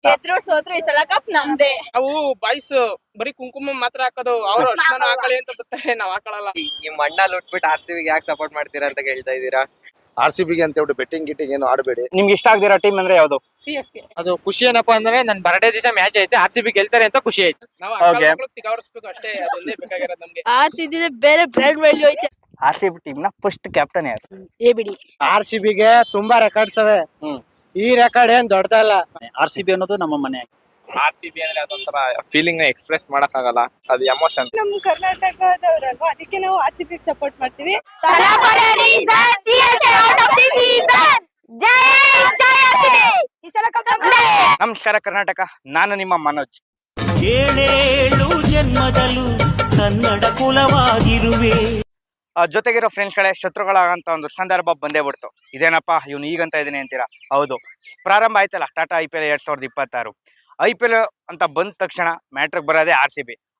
ಗೆದ್ರು ಸೋತ್ರು ಈ ಸಲ ಕಪ್ ನಮ್ದೇ. ನಾವು ಬಾಯ್ಸ್ ಬರೀ ಕುಂಕುಮ ಮಾತ್ರ ಹಾಕೋದು, ಅವ್ರು ಅರ್ಶನ ಹಾಕಳಿ ಅಂತ ಬರ್ತಾರೆ, ನಾವ್ ಹಾಕೊಳಲ್ಲ. ಈ ಮಣ್ಣಲ್ಲಿ ಉಟ್ಬಿಟ್ಟು RCB ಯಾಕೆ ಸಪೋರ್ಟ್ ಮಾಡ್ತೀರಾ ಅಂತ ಕೇಳ್ತಾ ಇದ್ದೀರಾ? RCB ಗೆ ಅಂತ ಹೇಳ್ಬಿಟ್ಟು ಬೆಟ್ಟಿಂಗ್ ಗಿಟ್ಟಿಂಗ್ ಏನು ಆಡಬೇಡಿ. ನಿಮ್ಗೆ ಇಷ್ಟ ಆಗದಿರೋ ಟೀಮ್ ಅಂದ್ರೆ ಯಾವ್ದು? CSK. ಅದು ಖುಷಿ ಏನಪ್ಪಾ ಅಂದ್ರೆ ನನ್ ಬರ್ಡೇ ದಿವಸ ಮ್ಯಾಚ್ ಐತೆ, RCB ಗೆಲ್ತಾರೆ ಅಂತ ಖುಷಿ ಐತೆ. ನಾವು Okay. ತಿಗಾವರ್ಸ್ಬೇಕು ಅಷ್ಟೇ, ಅದೊಂದೇ ಬೇಕಾಗಿರೋದು ನಮ್ಗೆ. ಆರ್ಸಿದ್ರೆ ಬೇರೆ ಬ್ರ್ಯಾಂಡ್ ವ್ಯಾಲ್ಯೂ ಐತೆ. RCB ಟೀಮ್ ನ ಫಸ್ಟ್ ಕ್ಯಾಪ್ಟನ್ ಯಾರು? ಏ ಬಿಡಿ. RCB ಗೆ ತುಂಬಾ ರೆಕಾರ್ಡ್ಸ್ ಅವೆ. ಈ ರೆಕಾರ್ಡ್ ಏನ್ ದೊಡ್ಡದಲ್ಲ. RCB ಅನ್ನೋದು ನಮ್ಮ ಮನೆ. RCB ಅಂದ್ರೆ ಅದೊಂಥರ ಫೀಲಿಂಗ್ ಎಕ್ಸ್ಪ್ರೆಸ್ ಮಾಡಕ್ ಆಗಲ್ಲ, ಅದು ಎಮೋಷನ್. ನಮ್ ಕರ್ನಾಟಕದವರಲ್ವಾ, ಅದಕ್ಕೆ ನಾವು ಆರ್ಸಿಬಿ ಸಪೋರ್ಟ್ ಮಾಡ್ತೀವಿ. ನಮಸ್ಕಾರ ಕರ್ನಾಟಕ, ನಾನು ನಿಮ್ಮ ಮನೋಜ್. ಏಳೇಳು ಜನ್ಮದಲ್ಲೂ ಕನ್ನಡ ಕುಲವಾಗಿರುವೆ. ಜೊತೆಗಿರೋ ಫ್ರೆಂಡ್ಸ್ಗಳೇ, ಶತ್ರುಗಳಾಗಂತ ಒಂದು ಸಂದರ್ಭ ಬಂದೇ ಬಿಡ್ತು. ಇದೇನಪ್ಪ ಇವನು ಈಗಂತ ಇದೀನಿ ಅಂತೀರಾ? ಹೌದು, ಪ್ರಾರಂಭ ಆಯ್ತಲ್ಲ ಟಾಟಾ IPL 2026. IPL ಅಂತ ಬಂದ ತಕ್ಷಣ ಮ್ಯಾಟ್ರಿಗೆ ಬರೋದೇ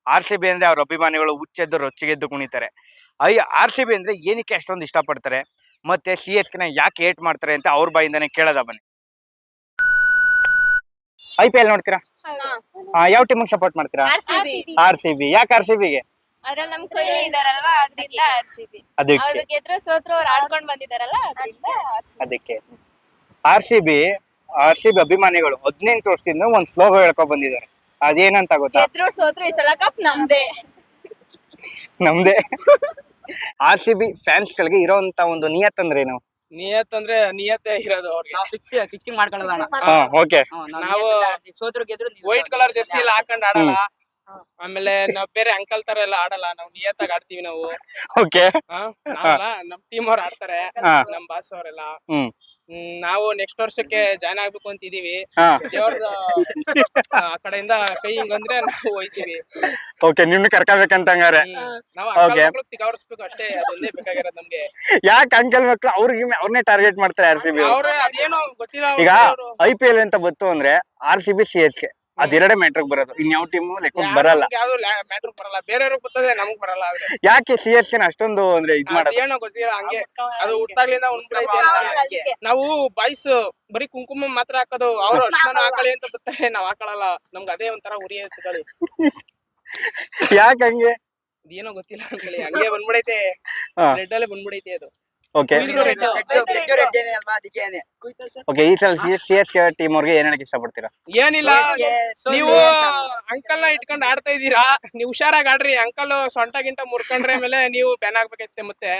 RCB ಅಂದ್ರೆ ಅವ್ರ ಅಭಿಮಾನಿಗಳು ಹುಚ್ಚೆದ್ದು ರೊಚ್ಚಿಗೆದ್ದು ಕುಣಿತಾರೆ. RCB ಅಂದ್ರೆ ಏನಕ್ಕೆ ಅಷ್ಟೊಂದು ಇಷ್ಟಪಡ್ತಾರೆ, ಮತ್ತೆ CSK ನ ಯಾಕೆ ಏಟ್ ಮಾಡ್ತಾರೆ ಅಂತ ಅವ್ರ ಬಾಯಿಂದಾನೆ ಕೇಳೋದ ಬನ್ನಿ. IPL ನೋಡ್ತೀರಾ? ಯಾವ ಟೀಮಿಗೆ ಸಪೋರ್ಟ್ ಮಾಡ್ತೀರಾ? RCB. ಯಾಕೆ RCB ಗೆ? ಅದ್ರಲ್ಲಿ ನಮ್ ಕೊಹ್ಲಿ ಇದಾರಲ್ವಾ, ಅದ್ರಿಂದ ಆರ್ಸಿಬಿ. ಅದಕ್ಕೆ ಅವ್ರು ಗೆದ್ರು ಸೋತ್ರು ಅವ್ರು ಆಡ್ಕೊಂಡ್ ಬಂದಿದಾರಲ್ಲ, ಅದ್ರಿಂದ ಅದಕ್ಕೆ RCB ಅಭಿಮಾನಿಗಳು 18 ವರ್ಷದಿಂದ ಒಂದ್ ಸ್ಲೋಗ ಹೇಳ್ಕೊಂಡ್ ಬಂದಿದ್ದಾರೆ. ಅದೇನಂತ ಗೊತ್ತಾ? ಗೆದ್ರು ಸೋತ್ರು ಈ ಸಲ ಕಪ್ ನಮ್ದೇ. ನಮ್ದೇ. RCB ಫ್ಯಾನ್ಸ್ ಗಳಿಗೆ ಇರೋಂತ ಒಂದು ನಿಯತ್ ಅಂದ್ರೇನು? ನಿಯತ್ ಅಂದ್ರೆ ನಿಯತ್ತೆ ಇರೋದು ಅವ್ರಿಗೆ. ಫಿಕ್ಸಿಂಗ್ ಮಾಡ್ಕೊಳ್ಳೋಣ. ಓಕೆ. ನಾವು ಸೋದ್ರು ಗೆದ್ರು ವೈಟ್ ಕಲರ್ ಜರ್ಸಿ ಎಲ್ಲ ಹಾಕೊಂಡ್ ಆಡಲ್ಲ. ಆಮೇಲೆ ನಾವ್ ಬೇರೆ ಅಂಕಲ್ ತರ ಎಲ್ಲ ಆಡಲ್ಲ, ನಾವು ನಿಯತ್ತಾಗಿ ಆಡ್ತೀವಿ ನಾವು. ಓಕೆ. ನಾವಲ್ಲ, ನಮ್ ಟೀಮ್ ಅವ್ರು ಆಡ್ತಾರೆ, ನಮ್ ಬಾಸ್ ಅವರೆಲ್ಲ. ನಾವು ನೆಕ್ಸ್ಟ್ ವರ್ಷಕ್ಕೆ ಜಾಯ್ನ್ ಆಗ್ಬೇಕು ಅಂತ ಇದೀವಿ. ದೇವ್ರದ ಆ ಕಡೆಯಿಂದ ಕೈ ಹಿಂಗಂದ್ರೆ ನಾವು ಹೋಯ್ತೀವಿ. ಓಕೆ, ನಿಮ್ನ ಕರ್ಕೋಬೇಕಂತ ಹಂಗಾರೆ. ನಾವು ತಿಗಾವರ್ಸ್ಬೇಕು ಅಷ್ಟೇ, ಅದೊಂದೇ ಬೇಕಾಗಿರೋದು ನಮ್ಗೆ. ಯಾಕೆ ಅಂಕಲ್ ಮಕ್ಳು ಅವ್ರನ್ನೇ ಟಾರ್ಗೆಟ್ ಮಾಡ್ತಾರೆ RCB? ಅವ್ರೆ ಅದೇನೋ ಗೊತ್ತಿಲ್ಲ. ಈಗ IPL ಅಂತ ಬಂತು ಅಂದ್ರೆ RCB CSK ಅದೆರಡೇ ಮ್ಯಾಟ್ರಿಗೆ ಬರೋದು, ಇನ್ಯಾವ ಟೀಮ್ ಲೆಕ್ಕಕ್ಕೆ ಬರಲ್ಲ. ಯಾವ್ದು ಮ್ಯಾಟ್ರ್ ಬರಲ್ಲ, ಬೇರೆಯವ್ರಿಗೆ ಬರ್ತದೆ, ನಮಗ್ ಬರಲ್ಲ. ಯಾಕೆ CSK ನ ಅಷ್ಟೊಂದು ಅಂದ್ರೆ ಇದ್ ಮಾಡೋದು? ಏನೋ ಗೊತ್ತಿಲ್ಲ, ಹಂಗೆ ಅದು ಹುಟ್ಟಾಗ್ಲಿಂದ ಉಂಟೈತೆ. ನಾವು ಬಾಯ್ಸ್ ಬರೀ ಕುಂಕುಮ ಮಾತ್ರ ಹಾಕೋದು, ಅವ್ರು ಅರ್ಶನ ಹಾಕಳಿ ಅಂತ ಬರ್ತಾರೆ, ನಾವ್ ಹಾಕೊಳಲ್ಲ. ನಮ್ಗೆ ಅದೇ ಒಂಥರ ಉರಿ ಎತ್ಕೊಳ್ಳಿ. ಯಾಕೆ ಹಂಗೆ? ಅದೇನೋ ಗೊತ್ತಿಲ್ಲ ಅನ್ಕೊಳ್ಳಿ, ಹಂಗೆ ಬಂದ್ಬಿಡೈತೆ, ರೆಡ್ ಅಲ್ಲೇ ಬಂದ್ಬಿಡೈತೆ ಅದು. ಓಕೆ. ಓಕೆ, ಈ ಸಲ CSK ಟೀಮ್ ಅವ್ರಿಗೆ ಏನ್ ಹೇಳಕ್ ಇಷ್ಟಪಡ್ತೀರಾ? ಏನಿಲ್ಲ, ನೀವು ಅಂಕಲ್ ನ ಇಟ್ಕೊಂಡ್ ಆಡ್ತಾ ಇದೀರಾ, ನೀವು ಹುಷಾರಾಗಿ ಆಡ್ರಿ. ಅಂಕಲ್ ಸೊಂಟ ಗಿಂಟ ಮುರ್ಕೊಂಡ್ರೆ ಮೇಲೆ ನೀವು ಬ್ಯಾನ್ ಆಗ್ಬೇಕೈತೆ ಮತ್ತೆ,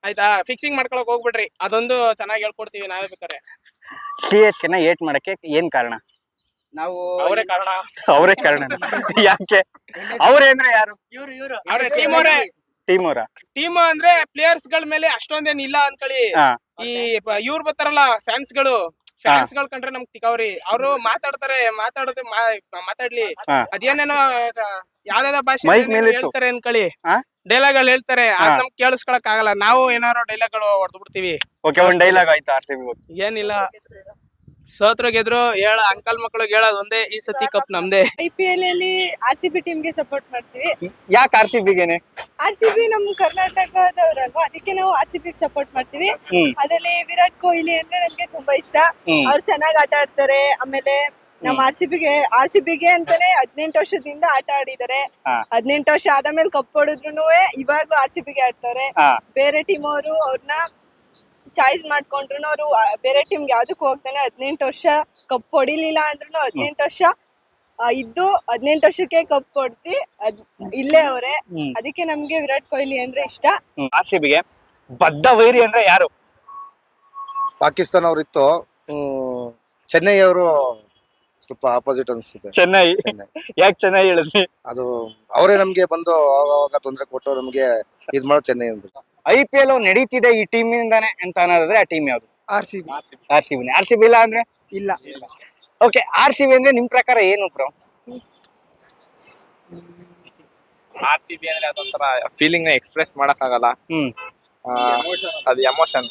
ಆಯ್ತಾ? ಫಿಕ್ಸಿಂಗ್ ಮಾಡ್ಕೊಳಕ್ ಹೋಗ್ಬಿಡ್ರಿ, ಅದೊಂದು ಚೆನ್ನಾಗಿ ಹೇಳ್ಕೊಡ್ತೀವಿ ನಾವೇ ಬೇಕಾರೆ. CSK ನ ಏಟ್ ಮಾಡಕ್ಕೆ ಏನ್ ಕಾರಣ? ನಾವು ಅವರೇ ಕಾರಣ. ಅವರೇ ಕಾರಣ? ಯಾಕೆ? ಅವ್ರೇ ಅಂದ್ರೆ ಯಾರು? ಅವ್ರೆ ಟೀಮ್ ಅವರೇ. ಟೀಮ್ ಅಂದ್ರೆ ಪ್ಲೇಯರ್ಸ್ ಗಳ ಮೇಲೆ ಅಷ್ಟೊಂದೇನ್ ಇಲ್ಲ ಅನ್ಕೊಳ್ಳಿ. ಈ ಇವ್ರು ಬರ್ತಾರಲ್ಲ ಫ್ಯಾನ್ಸ್ ಗಳು ಕಂಡ್ರೆ ನಮ್ಗ್ ತಿಕ್ಕವ್ರಿ. ಅವ್ರು ಮಾತಾಡ್ಲಿ, ಅದೇನೇನೋ ಯಾವ್ದಾದ ಭಾಷೆ ಹೇಳ್ತಾರೆ ಅನ್ಕೊಳ್ಳಿ, ಡೈಲಾಗ್ ಗಳು ಹೇಳ್ತಾರೆ, ಅದ್ ನಮ್ಗೆ ಕೇಳಿಸ್ಕೊಳಕ್ ಆಗಲ್ಲ. ನಾವು ಏನಾರು ಡೈಲಾಗ್ ಗಳು ಹೊಡೆದು ಬಿಡ್ತೀವಿ. ಒಂದ್ ಡೈಲಾಗ್ ಆಯ್ತಾ RCB? ಏನಿಲ್ಲ, ಸೋತ್ರು ಗೆದ್ರು ಹೇಳ ಅಂಕಲ್ ಮಕ್ಳಿಗೆ ಹೇಳೋದು ಒಂದೇ, ಈ ಸತಿ ಕಪ್ ನಮ್ದೇ. IPL ಅಲ್ಲಿ ಆರ್ಸಿಬಿ ಟೀಮ್ ಗೆ ಸಪೋರ್ಟ್ ಮಾಡ್ತೀವಿ. ಯಾಕೆ RCB ಗೆನೆ? ಆರ್ಸಿಬಿ ನಮ್ ಕರ್ನಾಟಕದವರಲ್ವಾ, ಅದಕ್ಕೆ ನಾವು ಆರ್ಸಿಬಿ ಸಪೋರ್ಟ್ ಮಾಡ್ತೀವಿ. ಅದ್ರಲ್ಲಿ ವಿರಾಟ್ ಕೊಹ್ಲಿ ಅಂದ್ರೆ ನಮ್ಗೆ ತುಂಬಾ ಇಷ್ಟ. ಅವ್ರು ಚೆನ್ನಾಗಿ ಆಟ ಆಡ್ತಾರೆ. ಆಮೇಲೆ ನಮ್ ಆರ್ಸಿಬಿಗೆ ಅಂತಾನೆ 18 ವರ್ಷದಿಂದ ಆಟ ಆಡಿದ್ದಾರೆ. 18 ವರ್ಷ ಆದ್ಮೇಲೆ ಕಪ್ ಹೊಡೆದ್ರು ಇವಾಗ RCBಗೆ ಆಡ್ತಾರೆ. ಬೇರೆ ಟೀಮ್ ಅವರು ಅವ್ರನ್ನ ಚಾಯ್ಸ್ ಮಾಡ್ಕೊಂಡ್ರು ಅವ್ರು ಬೇರೆ ಟೀಮ್ಗೆ ಯಾವ್ದಕ್ ಹೋಗ್ತಾನೆ 18 ವರ್ಷ ಕಪ್ ಹೊಡಿಲಿಲ್ಲ ಅಂದ್ರೂ 18 ವರ್ಷ ಇದ್ದು 18 ವರ್ಷಕ್ಕೆ ಕಪ್ ಕೊಡ್ತಿ ಇಲ್ಲೇ ಅವ್ರೆ. ಅದಕ್ಕೆ ನಮ್ಗೆ ವಿರಾಟ್ ಕೊಹ್ಲಿ ಅಂದ್ರೆ ಇಷ್ಟ. RCB ಗೆ ಬದ್ಧ ವೈರಿ ಅಂದ್ರೆ ಯಾರು? ಪಾಕಿಸ್ತಾನ ಅವ್ರಿತ್ತು, ಚೆನ್ನೈ ಅವರು ಸ್ವಲ್ಪ ಆಪೋಸಿಟ್ ಅನ್ಸುತ್ತೆ. ಚೆನ್ನೈ. ಯಾಕೆ ಚೆನ್ನೈ ಹೇಳಿದ್ರಿ? ಅದು ಅವರೇ ನಮ್ಗೆ ಬಂದು ಅವಾಗ ತೊಂದರೆ ಕೊಟ್ಟು ನಮ್ಗೆ ಇದ್ ಮಾಡೋ ಚೆನ್ನೈ ಅಂತ. IPL ನಡೀತಿದೆ ಈ ಟೀಮ್ ಇಂದಾನೆ ಅಂತ ಅನ್ನೋದಾದ್ರೆ ಆ ಟೀಮ್ ಯಾವ್ದು? RCB ಇಲ್ಲ ಅಂದ್ರೆ ಇಲ್ಲ. ಓಕೆ, RCB ಅಂದ್ರೆ ನಿಮ್ ಪ್ರಕಾರ ಏನು ಬ್ರೋ? RCB ಅಂದ್ರೆ ಅದೊಂಥರ ಫೀಲಿಂಗ್ ಎಕ್ಸ್ಪ್ರೆಸ್ ಮಾಡಕ್ ಆಗಲ್ಲ, ಅದು ಎಮೋಷನ್.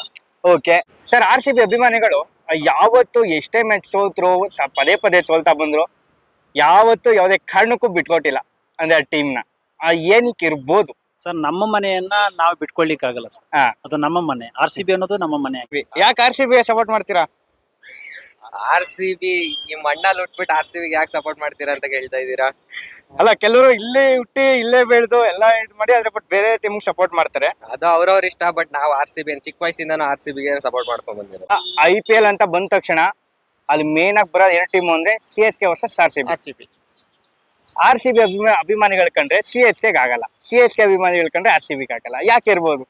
ಓಕೆ ಸರ್, RCB ಅಭಿಮಾನಿಗಳು ಯಾವತ್ತು ಎಷ್ಟೇ ಮ್ಯಾಚ್ ಸೋತ್ರು, ಪದೇ ಸೋಲ್ತಾ ಬಂದ್ರು, ಯಾವತ್ತು ಯಾವುದೇ ಕಾರಣಕ್ಕೂ ಬಿಟ್ಕೊಟ್ಟಿಲ್ಲ ಅಂದ್ರೆ ಆ ಟೀಮ್ ನ. ಏನಕ್ಕೆ ಇರ್ಬೋದು ಸರ್? ನಮ್ಮ ಮನೆಯನ್ನ ನಾವು ಬಿಟ್ಕೊಳ್ಲಿಕ್ಕೆ ಆಗಲ್ಲ ಸರ್. ಅದು ನಮ್ಮ ಮನೆ. RCB ಅನ್ನೋದು ನಮ್ಮ ಮನೆ. ಯಾಕೆ RCB ಸಪೋರ್ಟ್ ಮಾಡ್ತೀರಾ? RCB ಈ ಮಣ್ಣಲ್ಲಿ ಉಟ್ಬಿಟ್ಟು RCB ಯಾಕೆ ಸಪೋರ್ಟ್ ಮಾಡ್ತೀರಾ ಅಂತ ಕೇಳ್ತಾ ಇದ್ದೀರಾ? ಅಲ್ಲ, ಕೆಲವರು ಇಲ್ಲೇ ಹುಟ್ಟಿ ಇಲ್ಲೇ ಬೆಳೆದು ಎಲ್ಲ ಇದು ಮಾಡಿ ಅದ್ರ ಬಟ್ ಬೇರೆ ಟೀಮ್ ಸಪೋರ್ಟ್ ಮಾಡ್ತಾರೆ. ಅದು ಅವ್ರವ್ರ ಇಷ್ಟ. ಬಟ್ ನಾವು RCB ಚಿಕ್ಕ ವಯಸ್ಸಿಂದನೂ RCB ಗೆ ಸಪೋರ್ಟ್ ಮಾಡ್ಕೊಂಡ್ ಬಂದಿರೋ. IPL ಅಂತ ಬಂದ ತಕ್ಷಣ ಅಲ್ಲಿ ಮೇನ್ ಆಗಿ ಬರೋದು ಎರಡು ಟೀಮ್ ಅಂದ್ರೆ CSK ವರ್ಸಸ್ RCB ಅಭಿಮಾನಿಗಳು ಕಂಡ್ರೆ CSK ಆಗಲ್ಲ, CSK ಅಭಿಮಾನಿಗಳು ಕಂಡ್ರೆ RCB ಆಗಲ್ಲ. ಯಾಕೆ ಇರ್ಬೋದು?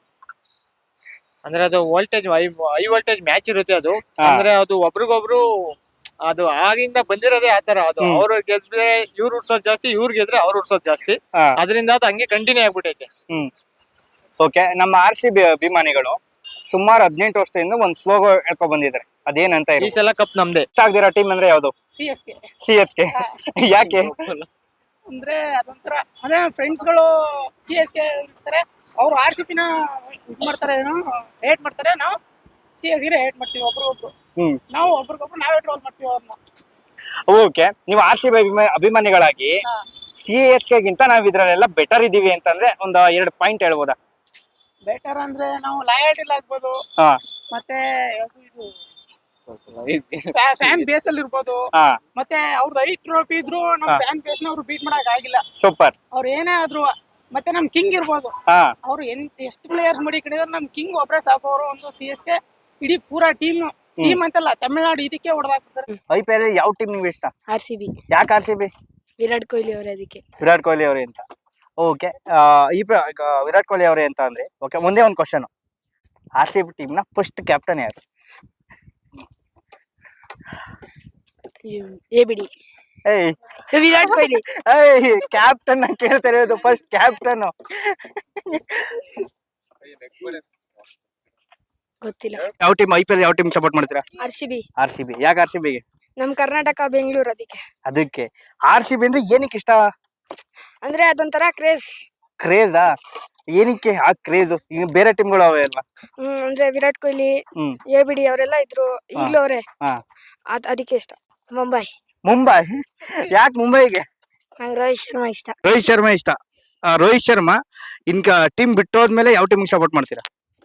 ಅಂದ್ರೆ ಅದು ಹೈ ವೋಲ್ಟೇಜ್ ಮ್ಯಾಚ್ ಇರುತ್ತೆ ಅದು. ಅಂದ್ರೆ ಅದು ಒಬ್ರಿಗೊಬ್ರು ಅದು ಆಗಿಂದ ಬಂದಿರೋದೇ ಆತರ. ಅದು ಅವ್ರು ಗೆದ್ರೆ ಇವ್ರು ಉಡ್ಸೋದ್ ಜಾಸ್ತಿ, ಇವ್ರು ಗೆದ್ರೆ ಅವ್ರು ಉಡ್ಸೋದ್ ಜಾಸ್ತಿ. ಅದರಿಂದ ಅದು ಹಂಗೆ ಕಂಟಿನ್ಯೂ ಆಗ್ಬಿಟ್ಟೈತೆ. ಓಕೆ, ನಮ್ಮ RCB ಅಭಿಮಾನಿಗಳು ಸುಮಾರು 18 ವರ್ಷದಿಂದ ಒಂದು ಸ್ಲೋಗೋ ಹೇಳ್ಕೊಂಡ್ ಬಂದಿದ್ದಾರೆ. ಅದೇನಂತ ಈ ಸಲ ಕಪ್ ನಮ್ದೇ. ಇಷ್ಟ ಆಗ್ದಿರೋ ಟೀಮ್ ಅಂದ್ರೆ ಯಾವ್ದು? CSK. ಯಾಕೆ? ಅಂದ್ರೆ ಅದೊಂಥರ ಅದೇ ಫ್ರೆಂಡ್ಸ್ ಗಳು CSK ಇರ್ತಾರೆ, ಅವ್ರು RCB ನ ಇದ್ ಮಾಡ್ತಾರೆ, ಏನೋ ಹೇಟ್ ಮಾಡ್ತಾರೆ. ನಾವು CSK ಹೇಟ್ ಮಾಡ್ತೀವಿ ಒಬ್ರಿಗೊಬ್ರು. ನಾವು ಒಬ್ರಿಗೊಬ್ರು ನಾವೇ ಟ್ರೋಲ್ ಮಾಡ್ತೀವಿ ಅವ್ರನ್ನ. ಓಕೆ, ನೀವು RCB ಅಭಿಮಾನಿಗಳಾಗಿ CSK ಗಿಂತ ನಾವ್ ಇದ್ರಲ್ಲೆಲ್ಲ ಬೆಟರ್ ಇದೀವಿ ಅಂತಂದ್ರೆ ಒಂದು 2 ಪಾಯಿಂಟ್ ಹೇಳ್ಬೋದಾ? ಬೆಟರ್ ಅಂದ್ರೆ ನಾವು ಲಾಯಲ್ಟಿ ಆಗ್ಬೋದು, ಮತ್ತೆ ಇದು ಫ್ಯಾನ್ ಬೇಸ್ ಅಲ್ಲಿ ಇರ್ಬೋದು, ಮತ್ತೆ ಅವ್ರದ್ದು 5 ಟ್ರೋಫಿ ಇದ್ರು ನಮ್ ಫ್ಯಾನ್ ಬೇಸ್ ನ ಅವ್ರು ಬೀಟ್ ಮಾಡಕ್ ಆಗಿಲ್ಲ. ಸೂಪರ್. ಅವ್ರು ಏನೇ ಆದ್ರು ಮತ್ತೆ ನಮ್ ಕಿಂಗ್ ಇರ್ಬೋದು, ಅವ್ರು ಎಷ್ಟು ಪ್ಲೇಯರ್ಸ್ ಮಾಡಿ ಕಡಿದ್ರೆ ನಮ್ ಕಿಂಗ್ ಒಬ್ರೇ ಸಾಕು. ಅವರು ಒಂದು CSK ಇಡೀ ಪೂರಾ ಟೀಮ್ ಅಂತಲ್ಲ, ತಮಿಳ್ನಾಡು ಇದಕ್ಕೆ ಹೊಡೆದಾಕ್ತಾರೆ. IPL ಯಾವ ಟೀಮ್ ನಿಮ್ಗೆ ಇಷ್ಟ? RCB. ಯಾಕೆ RCB? ವಿರಾಟ್ ಕೊಹ್ಲಿ ಅವರೇ ಅದಕ್ಕೆ. ವಿರಾಟ್ ಕೊಹ್ಲಿ ಅವರೇ ಅಂತ. ಓಕೆ, ವಿರಾಟ್ ಕೊಹ್ಲಿ ಅವರೇ ಅಂತ ಅಂದ್ರೆ ಓಕೆ. ಮುಂದೆ ಒಂದು ಕ್ವಶನ್, RCB ಟೀಮ್ ನ ಫಸ್ಟ್ ಕ್ಯಾಪ್ಟನ್ ಯಾರು? ABD. ವಿರಾಟ್ ಕೊಹ್ಲಿ. ಕ್ಯಾಪ್ಟನ್ ಕೇಳ್ತಾ ಇರೋದು, ಫಸ್ಟ್ ಕ್ಯಾಪ್ಟನ್. ಗೊತ್ತಿಲ್ಲ. ಯಾವ ಟೀಮ್ IPL ಯಾವ ಟೀಮ್ ಸಪೋರ್ಟ್ ಮಾಡ್ತೀರಾ? RCB. ಯಾಕೆ RCB ಗೆ? ನಮ್ ಕರ್ನಾಟಕ ಬೆಂಗಳೂರು ಅದಕ್ಕೆ. RCB ಅಂದ್ರೆ ಏನಕ್ಕೆ ಇಷ್ಟ? ಅಂದ್ರೆ ಅದೊಂಥರ ಕ್ರೇಜಾ? ಏನಕ್ಕೆ ಆ ಕ್ರೇಜ್? ಈಗ ಬೇರೆ ಟೀಮ್ಗಳು ಅವೆ ಅಲ್ಲ. ಅಂದ್ರೆ ವಿರಾಟ್ ಕೊಹ್ಲಿ, ABD ಅವರೆಲ್ಲ ಇದ್ರು, ಈಗ್ಲೂ ಅವರೇ, ಅದಕ್ಕೆ ಇಷ್ಟ. ಮುಂಬೈ. ಯಾಕೆ ಮುಂಬೈಗೆ? ರೋಹಿತ್ ಶರ್ಮಾ ಇಷ್ಟ. ರೋಹಿತ್ ಶರ್ಮಾ ಇನ್ಕ ಟೀಮ್ ಬಿಟ್ಟೋದ್ಮೇಲೆ ಯಾವ ಟೀಮ್ ಸಪೋರ್ಟ್ ಮಾಡ್ತೀರಾ?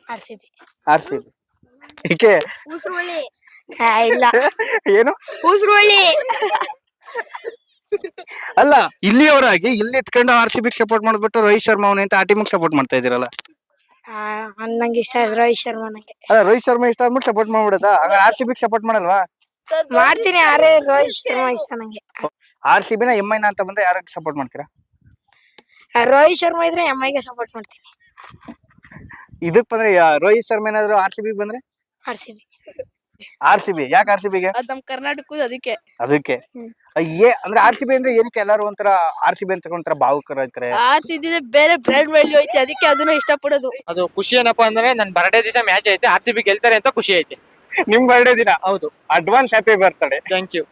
RCB. ಏಕೆ? ಇಲ್ಲ, ಏನು ಅಲ್ಲ, ಇಲ್ಲಿಯವರಾಗಿ ಇಲ್ಲಿ ಎತ್ಕೊಂಡು RCB ಸಪೋರ್ಟ್ ಮಾಡ್ಬಿಟ್ಟು ರೋಹಿತ್ ಶರ್ಮಾ ಅವನೇ ಅಂತ ಆ ಟೀಮಿಗೆ ಸಪೋರ್ಟ್ ಮಾಡ್ತಾ ಇದೀರಲ್ಲ. ನಂಗೆ ಇಷ್ಟ ರೋಹಿತ್ ಶರ್ಮಾ. ನಂಗೆ ರೋಹಿತ್ ಶರ್ಮಾ ಇಷ್ಟ ಅಂದ್ಬಿಟ್ಟು ಸಪೋರ್ಟ್ ಮಾಡ್ಬಿಡದ? RCB ಸಪೋರ್ಟ್ ಮಾಡಲ್ವಾ? ಮಾಡ್ತೀನಿ, ಆದ್ರೆ ರೋಹಿತ್ ಶರ್ಮಾ ಇಷ್ಟ ನಂಗೆ. RCB ನ MI ನ ಅಂತ ಬಂದ್ರೆ ಯಾರಿಗೆ ಸಪೋರ್ಟ್ ಮಾಡ್ತೀರಾ? ರೋಹಿತ್ ಶರ್ಮಾ ಇದ್ರೆ MI ಗೆ ಸಪೋರ್ಟ್ ಮಾಡ್ತೀನಿ. ಇದಕ್ ಬಂದ್ರೆ ರೋಹಿತ್ ಶರ್ಮಾ ಏನಾದ್ರು RCB ಬಂದ್ರೆ RCB. ಯಾಕೆ RCB ಗೆ? ನಮ್ ಕರ್ನಾಟಕದ ಅದಕ್ಕೆ. ಅಂದ್ರೆ RCB ಅಂದ್ರೆ ಏನಕ್ಕೆ ಎಲ್ಲಾರು ಒಂಥರ RCB ಅಂತ ಒಂಥರ ಭಾವುಕರಾಗ್ತಾರೆ? RCB ಬೇರೆ ಬ್ರ್ಯಾಂಡ್ ವ್ಯಾಲ್ಯೂ ಐತಿ, ಅದಕ್ಕೆ ಅದನ್ನ ಇಷ್ಟಪಡೋದು. ಅದು ಖುಷಿ ಏನಪ್ಪಾ ಅಂದ್ರೆ ನನ್ ಬರ್ಡೇ ದಿವಸ ಮ್ಯಾಚ್ ಐತೆ, RCB ಗೆಲ್ತಾರೆ ಅಂತ ಖುಷಿ ಐತೆ. ನಿಮ್ ಬರ್ಡೇ ದಿನ? ಹೌದು. Advance happy birthday. Thank you.